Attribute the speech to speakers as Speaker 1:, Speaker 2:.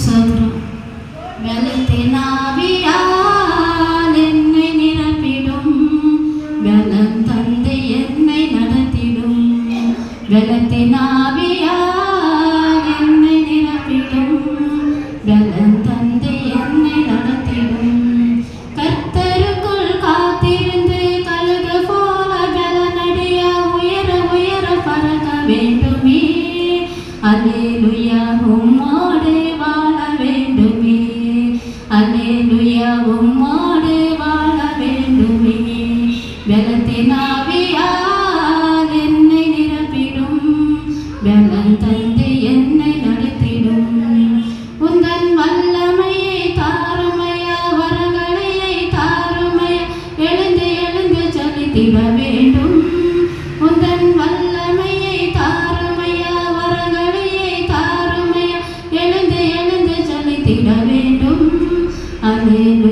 Speaker 1: சோதரம் பலத்தின் ஆவியால் என்னை நிரப்பிடும், பலன் தந்து என்னை நடத்திடும். பலத்தின் ஆவியால் என்னை நிரப்பிடும், பலன் தந்து என்னை நடத்திடும். கர்த்தருக்குள் காத்திருந்து கழுகு போல பலனடைய உயர உயர பறக்க வேண்டுமே. அல்லேலூயா உம்மோடு வாழ வேண்டுமே. அல்லேலூயா உம்மோடு வாழ வேண்டுமே. பலத்தின் ஆவியால் என்னை நிரப்பிடும், பலன் தந்து என்னை நடத்திடும். உந்தன் வல்லமையை தாருமையா, வரங்களையை தாருமையா, எழுந்து எழுந்து செலுத்திட வேண்டும். உந்தன் வல்லமையை தாருமையா, வரங்களையை தாருமையா, எழுந்து எழுந்து செலுத்திட வேண்டும். அல்லேலூயா